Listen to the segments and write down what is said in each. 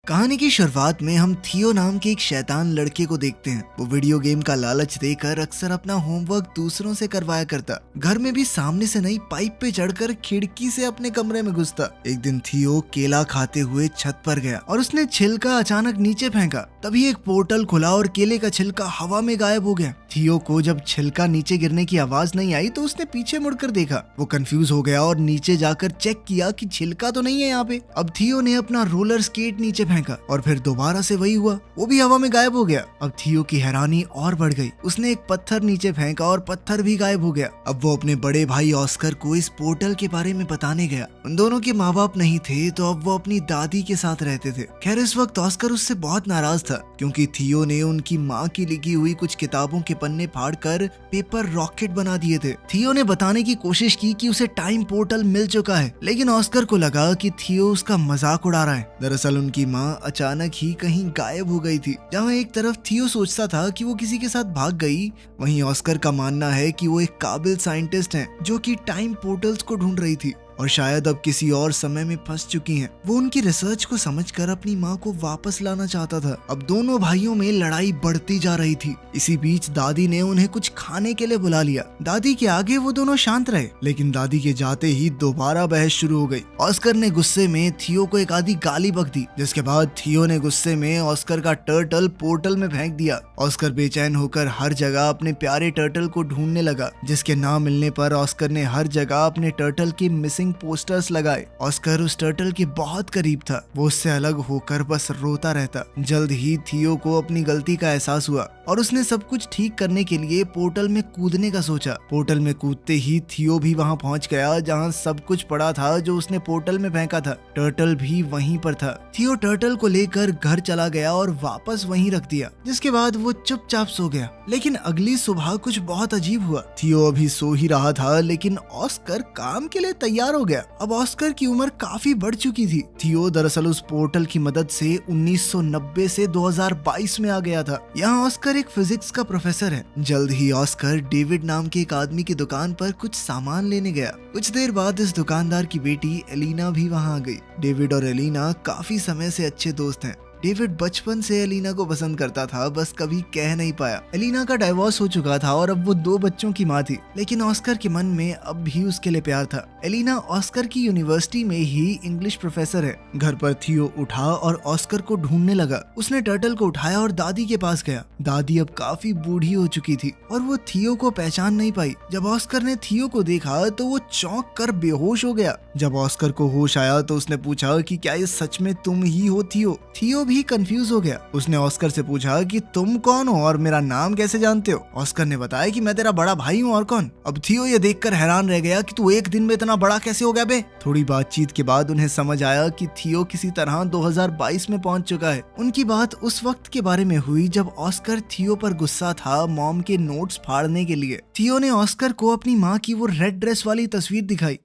कहानी की शुरुआत में हम थियो नाम के एक शैतान लड़के को देखते हैं। वो वीडियो गेम का लालच देकर अक्सर अपना होमवर्क दूसरों से करवाया करता। घर में भी सामने से नहीं पाइप पे चढ़कर खिड़की से अपने कमरे में घुसता। एक दिन थियो केला खाते हुए छत पर गया और उसने छिलका अचानक नीचे फेंका। तभी एक पोर्टल खुला और केले का छिलका हवा में गायब हो गया। थियो को जब छिलका नीचे गिरने की आवाज नहीं आई तो उसने पीछे मुड़कर देखा। वो कंफ्यूज हो गया और नीचे जाकर चेक किया कि छिलका तो नहीं है यहाँ पे। अब थियो ने अपना रोलर स्केट नीचे फेंका और फिर दोबारा से वही हुआ, वो भी हवा में गायब हो गया। अब थियो की हैरानी और बढ़ गई। उसने एक पत्थर नीचे फेंका और पत्थर भी गायब हो गया। अब वो अपने बड़े भाई ऑस्कर को इस पोर्टल के बारे में बताने गया। उन दोनों के माँ बाप नहीं थे तो अब वो अपनी दादी के साथ रहते थे। खैर इस वक्त ऑस्कर उससे बहुत नाराज था क्योंकि थियो ने उनकी माँ की लिखी हुई कुछ किताबों के पन्ने फाड़कर पेपर रॉकेट बना दिए थे। थियो ने बताने की कोशिश की कि उसे टाइम पोर्टल मिल चुका है, लेकिन ऑस्कर को लगा कि थियो उसका मजाक उड़ा रहा है। दरअसल उनकी माँ अचानक ही कहीं गायब हो गई थी। जहाँ एक तरफ थियो सोचता था कि वो किसी के साथ भाग गई, वहीं ऑस्कर का मानना है कि वो एक काबिल साइंटिस्ट हैं जो कि टाइम पोर्टल्स को ढूंढ रही थी और शायद अब किसी और समय में फंस चुकी हैं। वो उनकी रिसर्च को समझकर अपनी माँ को वापस लाना चाहता था। अब दोनों भाइयों में लड़ाई बढ़ती जा रही थी। इसी बीच दादी ने उन्हें कुछ खाने के लिए बुला लिया। दादी के आगे वो दोनों शांत रहे, लेकिन दादी के जाते ही दोबारा बहस शुरू हो गई। ऑस्कर ने गुस्से में थियो को एक आधी गाली बक दी, जिसके बाद थियो ने गुस्से में ऑस्कर का टर्टल पोर्टल में फेंक दिया। ऑस्कर बेचैन होकर हर जगह अपने प्यारे टर्टल को ढूंढने लगा, जिसके ना मिलने पर ऑस्कर ने हर जगह अपने टर्टल के मिसिंग पोस्टर्स लगाए। ऑस्कर उस टर्टल के बहुत करीब था। वो उससे अलग होकर बस रोता रहता। जल्द ही थियो को अपनी गलती का एहसास हुआ और उसने सब कुछ ठीक करने के लिए पोर्टल में कूदने का सोचा। पोर्टल में कूदते ही थियो भी वहां पहुंच गया जहां सब कुछ पड़ा था जो उसने पोर्टल में फेंका था। टर्टल भी वहीं पर था। थियो टर्टल को लेकर घर चला गया और वापस वहीं रख दिया, जिसके बाद वो चुपचाप सो गया। लेकिन अगली सुबह कुछ बहुत अजीब हुआ। थियो अभी सो ही रहा था, लेकिन ऑस्कर काम के लिए तैयार हो गया। अब ऑस्कर की उम्र काफी बढ़ चुकी थी। थियो दरअसल उस पोर्टल की मदद से 1990 से 2022 में आ गया था। यहाँ ऑस्कर एक फिजिक्स का प्रोफेसर है। जल्द ही ऑस्कर डेविड नाम के एक आदमी की दुकान पर कुछ सामान लेने गया। कुछ देर बाद इस दुकानदार की बेटी एलिना भी वहाँ आ गई। डेविड और एलिना काफी समय से अच्छे दोस्त हैं। डेविड बचपन से एलिना को पसंद करता था, बस कभी कह नहीं पाया। एलिना का डाइवोर्स हो चुका था और अब वो 2 बच्चों की माँ थी, लेकिन ऑस्कर के मन में अब भी उसके लिए प्यार था। एलिना ऑस्कर की यूनिवर्सिटी में ही इंग्लिश प्रोफेसर है। घर पर थियो उठा और ऑस्कर को ढूंढने लगा। उसने टर्टल को उठाया और दादी के पास गया। दादी अब काफी बूढ़ी हो चुकी थी और वो थियो को पहचान नहीं पाई। जब ऑस्कर ने थियो को देखा तो वो चौंक कर बेहोश हो गया। जब ऑस्कर को होश आया तो उसने पूछा कि क्या ये सच में तुम ही हो थियो? थियो भी कंफ्यूज हो गया। उसने ऑस्कर से पूछा कि तुम कौन हो और मेरा नाम कैसे जानते हो? ऑस्कर ने बताया कि मैं तेरा बड़ा भाई हूँ, और कौन? अब थियो ये देखकर हैरान रह गया कि तू एक दिन में इतना बड़ा कैसे हो गया बे? थोड़ी बातचीत के बाद उन्हें समझ आया कि थियो किसी तरह 2022 में पहुंच चुका है। उनकी बात उस वक्त के बारे में हुई जब ऑस्कर थियो पर गुस्सा था मॉम के नोट्स फाड़ने के लिए। थियो ने ऑस्कर को अपनी माँ की वो रेड ड्रेस वाली तस्वीर दिखाई।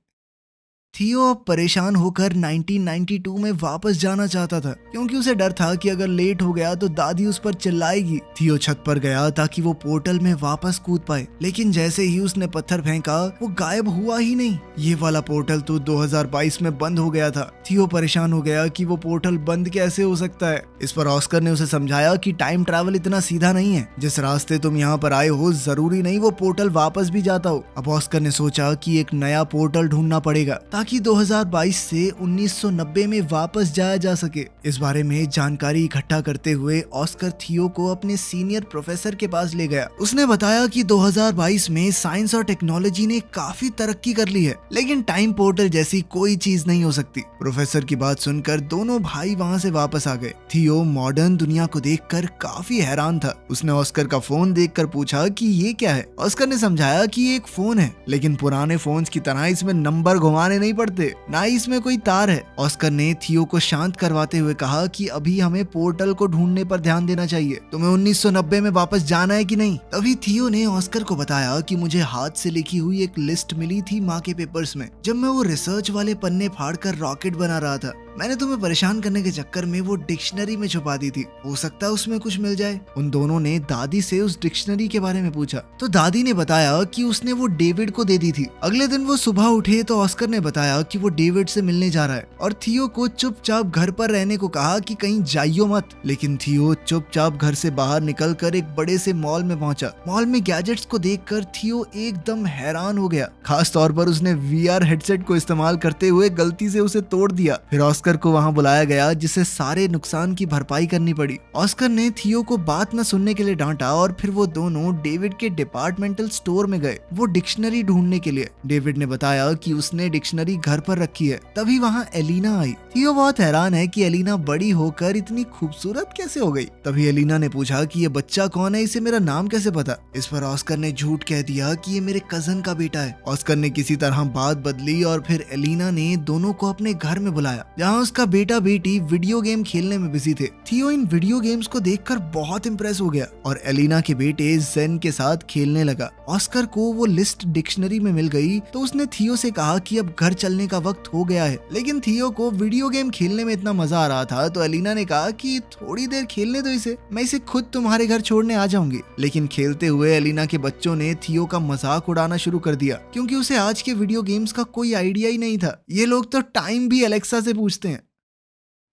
थियो अब परेशान होकर 1992 में वापस जाना चाहता था, क्योंकि उसे डर था कि अगर लेट हो गया तो दादी उस पर चिल्लाएगी। थियो छत पर गया ताकि वो पोर्टल में वापस कूद पाए, लेकिन जैसे ही उसने पत्थर फेंका वो गायब हुआ ही नहीं। ये वाला पोर्टल तो 2022 में बंद हो गया था। थियो परेशान हो गया कि वो पोर्टल बंद कैसे हो सकता है। इस पर ऑस्कर ने उसे समझाया कि टाइम ट्रैवल इतना सीधा नहीं है। जिस रास्ते तुम यहाँ पर आए हो जरूरी नहीं वो पोर्टल वापस भी जाता हो। अब ऑस्कर ने सोचा कि एक नया पोर्टल ढूंढना पड़ेगा ताकि 2022 से 1990 में वापस जाया जा सके। इस बारे में जानकारी इकट्ठा करते हुए ऑस्कर थियो को अपने सीनियर प्रोफेसर के पास ले गया। उसने बताया कि 2022 में साइंस और टेक्नोलॉजी ने काफी तरक्की कर ली है, लेकिन टाइम पोर्टल जैसी कोई चीज नहीं हो सकती। प्रोफेसर की बात सुनकर दोनों भाई वहाँ से वापस आ गए। थियो मॉडर्न दुनिया को देखकर काफी हैरान था। उसने ऑस्कर का फोन देखकर पूछा कि ये क्या है। ऑस्कर ने समझाया कि ये एक फोन है, लेकिन पुराने फोन्स की तरह इसमें नंबर घुमाने नहीं पड़ते, ना ही इसमें कोई तार है। ऑस्कर ने थियो को शांत करवाते हुए कहा कि अभी हमें पोर्टल को ढूंढने पर ध्यान देना चाहिए। तुम्हें 1990 में वापस जाना है कि नहीं? तभी थियो ने ऑस्कर को बताया कि मुझे हाथ से लिखी हुई एक लिस्ट मिली थी माँ के पेपर्स में, जब मैं वो रिसर्च वाले पन्ने फाड़कर रॉकेट बना रहा था। मैंने तुम्हें परेशान करने के चक्कर में वो डिक्शनरी में छुपा दी थी, हो सकता है उसमें कुछ मिल जाए। उन दोनों ने दादी से उस डिक्शनरी के बारे में पूछा तो दादी ने बताया कि उसने वो डेविड को दे दी थी। अगले दिन वो सुबह उठे तो ऑस्कर ने बताया कि वो डेविड से मिलने जा रहा है और थियो को चुपचाप घर पर रहने को कहा कि कहीं जाइयो मत। लेकिन थियो चुपचाप घर से बाहर निकलकर एक बड़े से मॉल में पहुंचा। मॉल में गैजेट्स को देखकर थियो एकदम हैरान हो गया। खास तौर पर उसने वीआर हेडसेट को इस्तेमाल करते हुए गलती से उसे तोड़ दिया। फिर ऑस्कर को वहां बुलाया गया जिसे सारे नुकसान की भरपाई करनी पड़ी। ऑस्कर ने थियो को बात न सुनने के लिए डांटा और फिर वो दोनों डेविड के डिपार्टमेंटल स्टोर में गए वो डिक्शनरी ढूंढने के लिए। डेविड ने बताया कि उसने डिक्शनरी घर पर रखी है। तभी वहाँ एलिना आई। थियो बहुत हैरान है कि एलिना बड़ी होकर इतनी खूबसूरत कैसे हो गई। तभी एलिना ने पूछा कि ये बच्चा कौन है, इसे मेरा नाम कैसे पता। इस पर ऑस्कर ने झूठ कह दिया कि ये मेरे कजन का बेटा है। ऑस्कर ने किसी तरह बात बदली और फिर एलिना ने दोनों को अपने घर में बुलाया जहाँ उसका बेटा बेटी वीडियो गेम खेलने में बिजी थे। थियो इन वीडियो गेम्स को देखकर बहुत इम्प्रेस हो गया और एलिना के बेटे जेन के साथ खेलने लगा। ऑस्कर को वो लिस्ट डिक्शनरी में मिल गई तो उसने थियो से कहा कि अब घर चलने का वक्त हो गया है। लेकिन थियो को वीडियो गेम खेलने में इतना मजा आ रहा था तो एलिना ने कहा कि थोड़ी देर खेलने दो इसे, मैं इसे खुद तुम्हारे घर छोड़ने आ जाऊंगी। लेकिन खेलते हुए एलिना के बच्चों ने थियो का मजाक उड़ाना शुरू कर दिया क्योंकि उसे आज के वीडियो गेम्स का कोई आइडिया ही नहीं था। ये लोग तो टाइम भी अलेक्सा से पूछते हैं।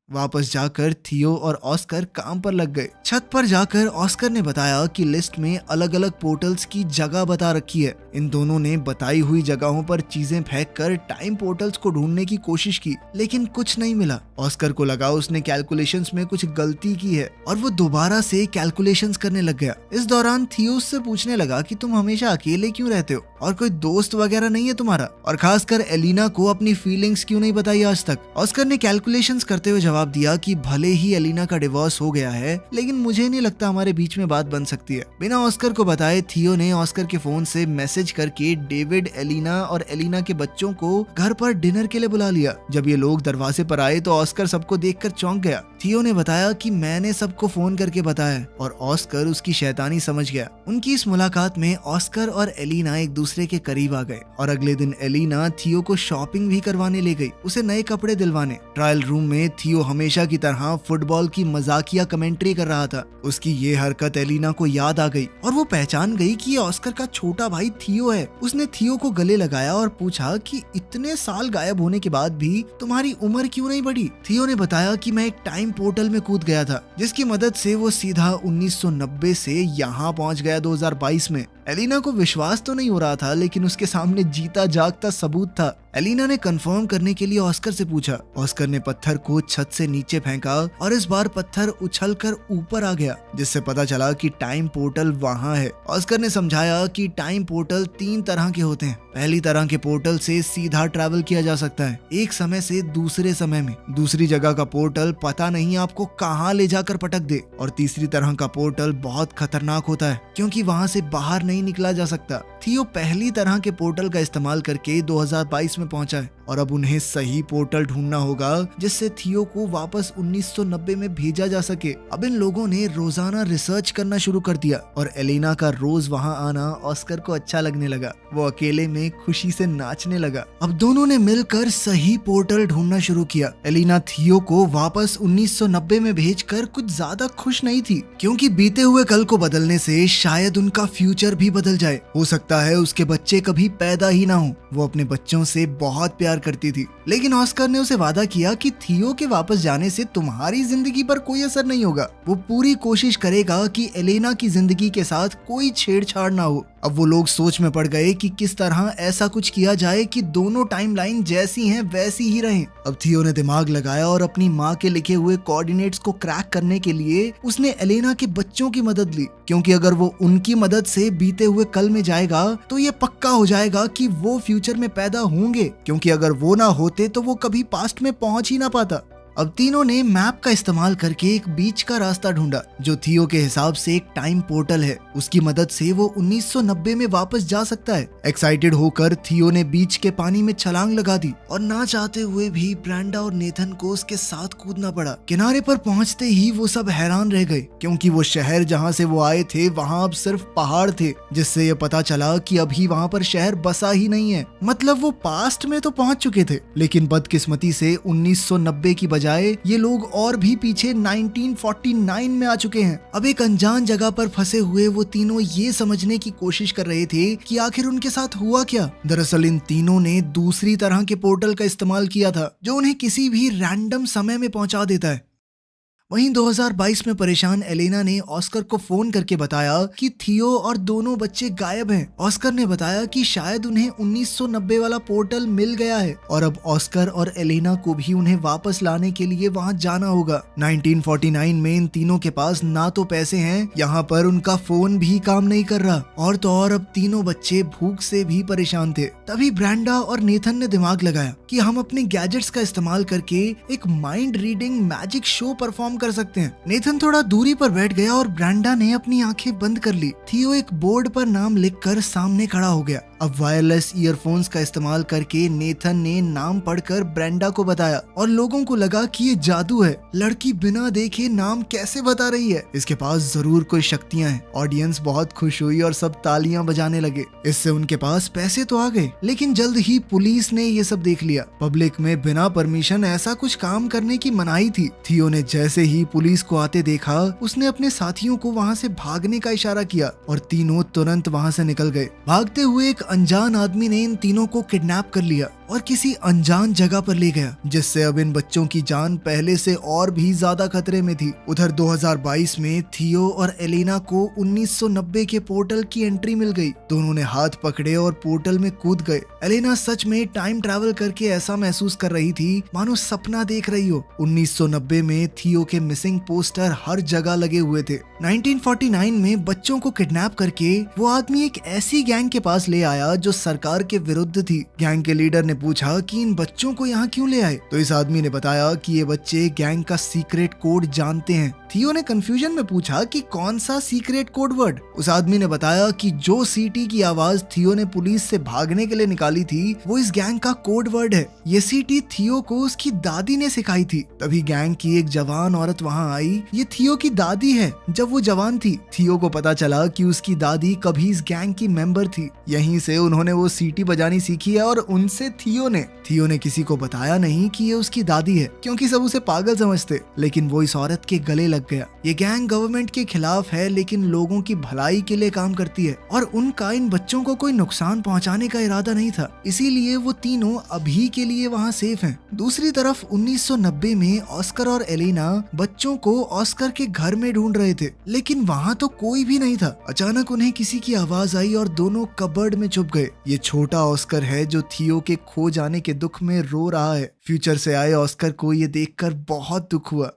वापस जाकर थियो और ऑस्कर काम पर लग गए। छत पर जाकर ऑस्कर ने बताया कि लिस्ट में अलग अलग पोर्टल्स की जगह बता रखी है। इन दोनों ने बताई हुई जगहों पर चीजें फेंक कर टाइम पोर्टल्स को ढूंढने की कोशिश की लेकिन कुछ नहीं मिला। ऑस्कर को लगा उसने कैलकुलेशंस में कुछ गलती की है और वो दोबारा से कैलकुलेशंस करने लग गया। इस दौरान थियो उससे पूछने लगा कि तुम हमेशा अकेले क्यों रहते हो और कोई दोस्त वगैरह नहीं है तुम्हारा, और खासकर एलिना को अपनी फीलिंग्स क्यों नहीं बताई आज तक। ऑस्कर ने कैलकुलेशंस करते हुए जवाब दिया कि भले ही एलिना का डिवोर्स हो गया है लेकिन मुझे नहीं लगता हमारे बीच में बात बन सकती है। बिना ऑस्कर को बताए थियो ने ऑस्कर के फोन से मैसेज करके डेविड, एलिना और एलिना के बच्चों को घर पर डिनर के लिए बुला लिया। जब ये लोग दरवाजे पर आए तो ऑस्कर सबको देखकर चौंक गया। थियो ने बताया कि मैंने सबको फोन करके बताया और ऑस्कर उसकी शैतानी समझ गया। उनकी इस मुलाकात में ऑस्कर और एलिना एक दूसरे के करीब आ गए और अगले दिन एलिना थियो को शॉपिंग भी करवाने ले गई, उसे नए कपड़े दिलवाने। ट्रायल रूम में थियो हमेशा की तरह फुटबॉल की मजाकिया कमेंट्री कर रहा था। उसकी ये हरकत एलिना को याद आ गई और वो पहचान गई कि ये ऑस्कर का छोटा भाई थियो है। उसने थियो को गले लगाया और पूछा कि इतने साल गायब होने के बाद भी तुम्हारी उम्र क्यों नहीं बढ़ी। थियो ने बताया कि मैं एक टाइम पोर्टल में कूद गया था जिसकी मदद से वो सीधा 1990 से यहाँ पहुंच गया 2022 में। एलिना को विश्वास तो नहीं हो रहा था लेकिन उसके सामने जीता जागता सबूत था। एलिना ने कंफर्म करने के लिए ऑस्कर से पूछा। ऑस्कर ने पत्थर को छत से नीचे फेंका और इस बार पत्थर उछलकर ऊपर आ गया जिससे पता चला कि टाइम पोर्टल वहां है। ऑस्कर ने समझाया कि टाइम पोर्टल 3 तरह के होते हैं। पहली तरह के पोर्टल से सीधा ट्रैवल किया जा सकता है एक समय से दूसरे समय में। दूसरी जगह का पोर्टल पता नहीं आपको कहाँ ले जाकर पटक दे। और तीसरी तरह का पोर्टल बहुत खतरनाक होता है क्योंकि वहां से बाहर नहीं निकला जा सकता। थियो पहली तरह के पोर्टल का इस्तेमाल करके 2022 में पहुंचा है और अब उन्हें सही पोर्टल ढूंढना होगा जिससे थियो को वापस 1990 में भेजा जा सके। अब इन लोगों ने रोजाना रिसर्च करना शुरू कर दिया और एलिना का रोज वहां आना ऑस्कर को अच्छा लगने लगा। वो अकेले में खुशी से नाचने लगा। अब दोनों ने मिलकर सही पोर्टल ढूंढना शुरू किया। एलिना थियो को वापस 1990 में भेजकर कुछ ज्यादा खुश नहीं थी क्योंकि बीते हुए कल को बदलने से शायद उनका फ्यूचर भी बदल जाए। हो सकता है उसके बच्चे कभी पैदा ही ना हो। वो अपने बच्चों से बहुत प्यार करती थी लेकिन ऑस्कर ने उसे वादा किया कि थियो के वापस जाने से तुम्हारी जिंदगी पर कोई असर नहीं होगा। वो पूरी कोशिश करेगा कि एलिना की जिंदगी के साथ कोई छेड़छाड़ ना हो। अब वो लोग सोच में पड़ गए कि किस तरह ऐसा कुछ किया जाए कि दोनों टाइमलाइन जैसी हैं वैसी ही रहें। अब थियो ने दिमाग लगाया और अपनी माँ के लिखे हुए कोऑर्डिनेट्स को क्रैक करने के लिए उसने एलिना के बच्चों की मदद ली क्योंकि अगर वो उनकी मदद से बीते हुए कल में जाएगा तो ये पक्का हो जाएगा कि वो फ्यूचर में पैदा होंगे क्योंकि अगर वो ना होते तो वो कभी पास्ट में पहुंच ही ना पाता। अब तीनों ने मैप का इस्तेमाल करके एक बीच का रास्ता ढूंढा जो थियो के हिसाब से एक टाइम पोर्टल है। उसकी मदद से वो 1990 में वापस जा सकता है। एक्साइटेड होकर थियो ने बीच के पानी में छलांग लगा दी और ना चाहते हुए भी ब्रेंडा और नेथन को उसके साथ कूदना पड़ा। किनारे पर पहुंचते ही वो सब हैरान रह गए क्योंकि वो शहर जहां से वो आए थे वहां अब सिर्फ पहाड़ थे जिससे ये पता चला कि अभी वहां पर शहर बसा ही नहीं है। मतलब वो पास्ट में तो पहुंच चुके थे लेकिन बदकिस्मती से 1990 की बजाय ये लोग और भी पीछे 1949 में आ चुके हैं। अब एक अनजान जगह पर फंसे हुए वो तीनों ये समझने की कोशिश कर रहे थे कि आखिर उनके साथ हुआ क्या। दरअसल इन तीनों ने दूसरी तरह के पोर्टल का इस्तेमाल किया था जो उन्हें किसी भी रैंडम समय में पहुंचा देता है। वहीं 2022 में परेशान एलेना ने ऑस्कर को फोन करके बताया कि थियो और दोनों बच्चे गायब हैं। ऑस्कर ने बताया कि शायद उन्हें 1990 वाला पोर्टल मिल गया है और अब ऑस्कर और एलेना को भी उन्हें वापस लाने के लिए वहां जाना होगा। 1949 में इन तीनों के पास ना तो पैसे हैं, यहाँ पर उनका फोन भी काम नहीं कर रहा और तो और अब तीनों बच्चे भूख से भी परेशान थे। तभी ब्रेंडा और नेथन ने दिमाग लगाया कि हम अपने गैजेट्स का इस्तेमाल करके एक mind reading magic show perform कर सकते हैं। नेथन थोड़ा दूरी पर बैठ गया और ब्रेंडा ने अपनी आंखें बंद कर ली। थियो एक बोर्ड पर नाम लिखकर सामने खड़ा हो गया। अब वायरलेस ईयरफोन्स का इस्तेमाल करके नेथन ने नाम पढ़कर ब्रेंडा को बताया और लोगों को लगा कि ये जादू है। लड़की बिना देखे नाम कैसे बता रही है, इसके पास जरूर कोई शक्तियां हैं। ऑडियंस बहुत खुश हुई और सब तालियां बजाने लगे। इससे उनके पास पैसे तो आ गए, लेकिन जल्द ही पुलिस ने ये सब देख लिया। पब्लिक में बिना परमिशन ऐसा कुछ काम करने की मनाही थी। थियो ने जैसे ही पुलिस को आते देखा, उसने अपने साथियों को वहाँ से भागने का इशारा किया और तीनों तुरंत वहाँ से निकल गए। भागते हुए एक अनजान आदमी ने इन तीनों को किडनैप कर लिया और किसी अनजान जगह पर ले गया, जिससे अब इन बच्चों की जान पहले से और भी ज्यादा खतरे में थी। उधर 2022 में थियो और एलेना को 1990 के पोर्टल की एंट्री मिल गई। दोनों ने हाथ पकड़े और पोर्टल में कूद गए। एलेना सच में टाइम ट्रैवल करके ऐसा महसूस कर रही थी मानो सपना देख रही हो। 1990 में थियो के मिसिंग पोस्टर हर जगह लगे हुए थे। 1949 में बच्चों को किडनैप करके वो आदमी एक ऐसी गैंग के पास ले आया जो सरकार के विरुद्ध थी। गैंग के लीडर ने पूछा कि इन बच्चों को यहाँ क्यों ले आए, तो इस आदमी ने बताया कि ये बच्चे गैंग का सीक्रेट कोड जानते हैं। थियो ने कंफ्यूजन में पूछा कि कौन सा सीक्रेट कोड वर्ड। उस आदमी ने बताया कि जो सीटी की आवाज थियो ने पुलिस से भागने के लिए निकाली थी वो इस गैंग का कोड वर्ड है। ये सीटी थियो को उसकी दादी ने सिखाई थी। तभी गैंग की एक जवान औरत वहाँ आई। ये थियो की दादी है। जब वो जवान थी, थियो को पता चला कि उसकी दादी कभी इस गैंग की मेंबर थी। यहीं से उन्होंने वो सीटी बजानी सीखी है और उनसे थियो ने किसी को बताया नहीं कि ये उसकी दादी है, क्योंकि सब उसे पागल समझते। लेकिन वो इस औरत के गले लग गया। ये गैंग गवर्नमेंट के खिलाफ है, लेकिन लोगों की भलाई के लिए काम करती है और उनका इन बच्चों को कोई नुकसान पहुंचाने का इरादा नहीं था। इसीलिए वो तीनों अभी के लिए वहाँ सेफ हैं। दूसरी तरफ 1990 में ऑस्कर और एलेना बच्चों को ऑस्कर के घर में ढूंढ रहे थे, लेकिन वहाँ तो कोई भी नहीं था। अचानक उन्हें किसी की आवाज आई और दोनों कबर्ड में छुप गए। ये छोटा ऑस्कर है जो थियो के खो जाने के दुख में रो रहा है। फ्यूचर से आए ऑस्कर को ये देखकर बहुत दुख हुआ।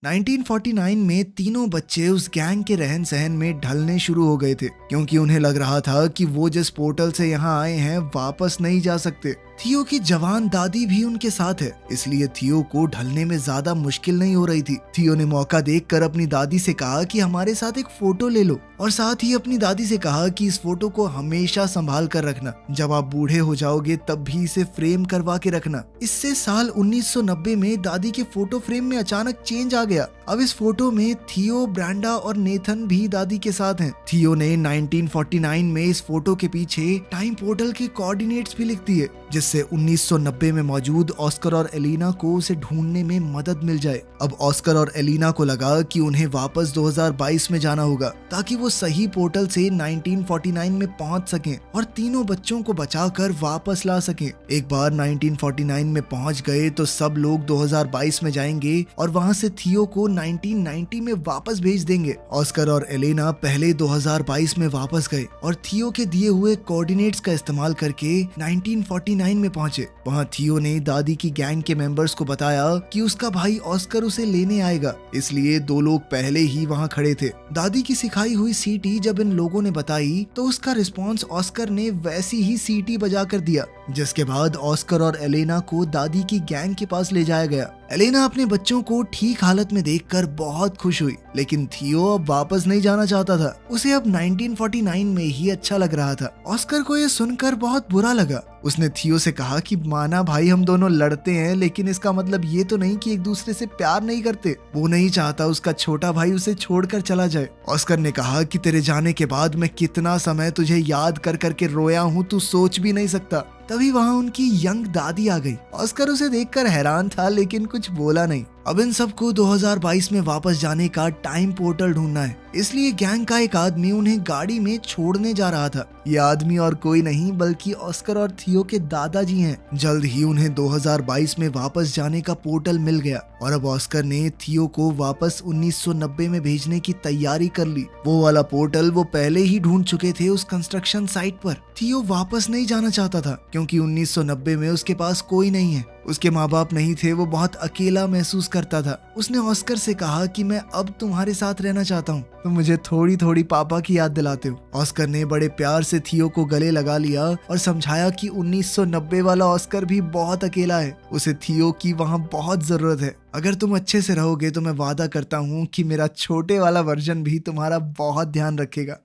1949 में तीनों बच्चे उस गैंग के रहन सहन में ढलने शुरू हो गए थे, क्योंकि उन्हें लग रहा था कि वो जिस पोर्टल से यहाँ आए हैं वापस नहीं जा सकते। थियो की जवान दादी भी उनके साथ है, इसलिए थियो को ढलने में ज्यादा मुश्किल नहीं हो रही थी। थियो ने मौका देखकर अपनी दादी से कहा कि हमारे साथ एक फोटो ले लो और साथ ही अपनी दादी से कहा कि इस फोटो को हमेशा संभाल कर रखना। जब आप बूढ़े हो जाओगे तब भी इसे फ्रेम करवा के रखना। इससे साल 1990 में दादी के फोटो फ्रेम में अचानक चेंज आ गया। अब इस फोटो में थियो, ब्रेंडा और नेथन भी दादी के साथ हैं। थियो ने 1949 में इस फोटो के पीछे टाइम पोर्टल के कोऑर्डिनेट्स भी लिख दिए, जिससे 1990 में मौजूद ऑस्कर और एलेना को उसे ढूंढने में मदद मिल जाए। अब ऑस्कर और एलेना को लगा कि उन्हें वापस 2022 में जाना होगा ताकि वो सही पोर्टल से 1949 में पहुंच सकें और तीनों बच्चों को बचाकर वापस ला सकें। एक बार 1949 में पहुंच गए तो सब लोग 2022 में जाएंगे और वहां से थियो को 1990 में वापस भेज देंगे। ऑस्कर और एलेना पहले 2022 में वापस गए और थियो के दिए हुए कोऑर्डिनेट्स का इस्तेमाल करके 1949 में पहुंचे। वहां थियो ने दादी की गैंग के मेंबर्स को बताया कि उसका भाई ऑस्कर उसे लेने आएगा, इसलिए दो लोग पहले ही वहां खड़े थे। दादी की सिखाई हुई सीटी जब इन लोगों ने बताई तो उसका रिस्पॉन्स ऑस्कर ने वैसी ही सीटी बजा कर दिया, जिसके बाद ऑस्कर और एलेना को दादी की गैंग के पास ले जाया गया। एलेना अपने बच्चों को ठीक हालत में देखकर बहुत खुश हुई, लेकिन थियो अब वापस नहीं जाना चाहता था। उसे अब 1949 में ही अच्छा लग रहा था। ऑस्कर को यह सुनकर बहुत बुरा लगा। उसने थियो से कहा कि माना भाई हम दोनों लड़ते हैं, लेकिन इसका मतलब ये तो नहीं कि एक दूसरे से प्यार नहीं करते। वो नहीं चाहता उसका छोटा भाई उसे छोड़कर चला जाए। ऑस्कर ने कहा कि तेरे जाने के बाद मैं कितना समय तुझे याद कर करके रोया हूँ, तू सोच भी नहीं सकता। तभी वहाँ उनकी यंग दादी आ गई। ऑस्कर उसे देखकर हैरान था लेकिन कुछ बोला नहीं। अब इन सबको 2022 में वापस जाने का टाइम पोर्टल ढूंढना है, इसलिए गैंग का एक आदमी उन्हें गाड़ी में छोड़ने जा रहा था। ये आदमी और कोई नहीं बल्कि ऑस्कर और थियो के दादाजी हैं। जल्द ही उन्हें 2022 में वापस जाने का पोर्टल मिल गया और अब ऑस्कर ने थियो को वापस 1990 में भेजने की तैयारी कर ली। वो वाला पोर्टल वो पहले ही ढूंढ चुके थे उस कंस्ट्रक्शन साइट पर। थियो वापस नहीं जाना चाहता था क्योंकि 1990 में उसके पास कोई नहीं है, उसके माँ बाप नहीं थे, वो बहुत अकेला महसूस करता था। उसने ऑस्कर से कहा कि मैं अब तुम्हारे साथ रहना चाहता हूँ, तुम मुझे थोड़ी थोड़ी पापा की याद दिलाते हो। ऑस्कर ने बड़े प्यार से थियो को गले लगा लिया और समझाया कि 1990 वाला ऑस्कर भी बहुत अकेला है, उसे थियो की वहाँ बहुत जरूरत है। अगर तुम अच्छे से रहोगे तो मैं वादा करता हूँ कि मेरा छोटे वाला वर्जन भी तुम्हारा बहुत ध्यान रखेगा।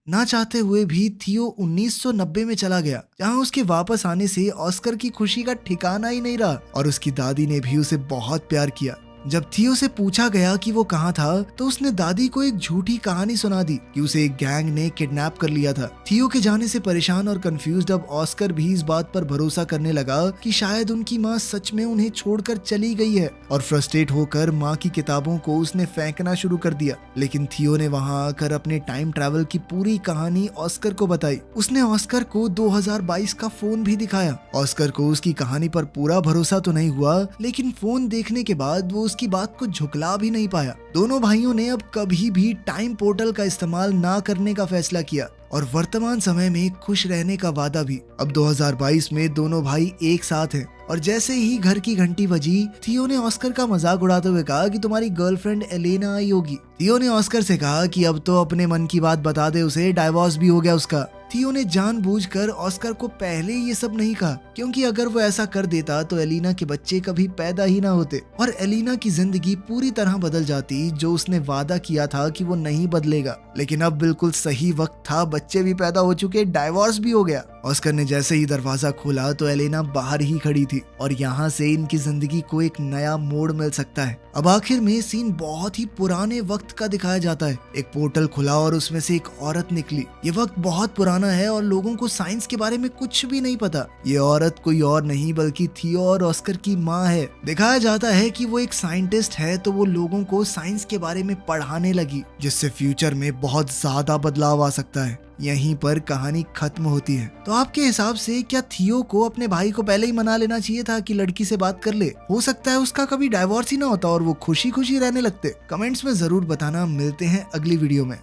ना चाहते हुए भी थियो 1990 में चला गया, जहां उसके वापस आने से ऑस्कर की खुशी का ठिकाना ही नहीं रहा और उसकी दादी ने भी उसे बहुत प्यार किया। जब थियो से पूछा गया कि वो कहाँ था तो उसने दादी को एक झूठी कहानी सुना दी कि उसे एक गैंग ने किडनैप कर लिया था। थियो के जाने से परेशान और कंफ्यूज्ड अब ऑस्कर भी इस बात पर भरोसा करने लगा कि शायद उनकी माँ सच में उन्हें छोड़कर चली गई है और फ्रस्ट्रेट होकर माँ की किताबों को उसने फेंकना शुरू कर दिया। लेकिन थियो ने वहाँ आकर अपने टाइम ट्रैवल की पूरी कहानी ऑस्कर को बताई। उसने ऑस्कर को 2022 का फोन भी दिखाया। ऑस्कर को उसकी कहानी पर पूरा भरोसा तो नहीं हुआ, लेकिन फोन देखने के बाद वो की बात को झुकला भी नहीं पाया। दोनों भाइयों ने अब कभी भी टाइम पोर्टल का इस्तेमाल ना करने का फैसला किया और वर्तमान समय में खुश रहने का वादा भी। अब 2022 में दोनों भाई एक साथ हैं और जैसे ही घर की घंटी बजी, थियो ने ऑस्कर का मजाक उड़ाते हुए कहा कि तुम्हारी गर्लफ्रेंड एलेना आई होगी। थियो ने ऑस्कर से कहा कि अब तो अपने मन की बात बता दे उसे, डाइवोर्स भी हो गया उसका। थियो ने जानबूझकर ऑस्कर को पहले ये सब नहीं कहा क्योंकि अगर वो ऐसा कर देता तो एलिना के बच्चे कभी पैदा ही ना होते और एलिना की जिंदगी पूरी तरह बदल जाती, जो उसने वादा किया था कि वो नहीं बदलेगा। लेकिन अब बिल्कुल सही वक्त था, बच्चे भी पैदा हो चुके, डाइवोर्स भी हो गया। ऑस्कर ने जैसे ही दरवाजा खोला तो एलेना बाहर ही खड़ी थी और यहाँ से इनकी जिंदगी को एक नया मोड़ मिल सकता है। अब आखिर में सीन बहुत ही पुराने वक्त का दिखाया जाता है। एक पोर्टल खुला और उसमें से एक औरत निकली। ये वक्त बहुत पुराना है और लोगों को साइंस के बारे में कुछ भी नहीं पता। ये औरत कोई और नहीं बल्कि थियो और ऑस्कर की माँ है। दिखाया जाता है कि वो एक साइंटिस्ट है तो वो लोगों को साइंस के बारे में पढ़ाने लगी, जिससे फ्यूचर में बहुत ज्यादा बदलाव आ सकता है। यहीं पर कहानी खत्म होती है। तो आपके हिसाब से क्या थियो को अपने भाई को पहले ही मना लेना चाहिए था कि लड़की से बात कर ले? हो सकता है उसका कभी डाइवोर्स ही ना होता और वो खुशी खुशी रहने लगते। कमेंट्स में जरूर बताना। मिलते हैं अगली वीडियो में।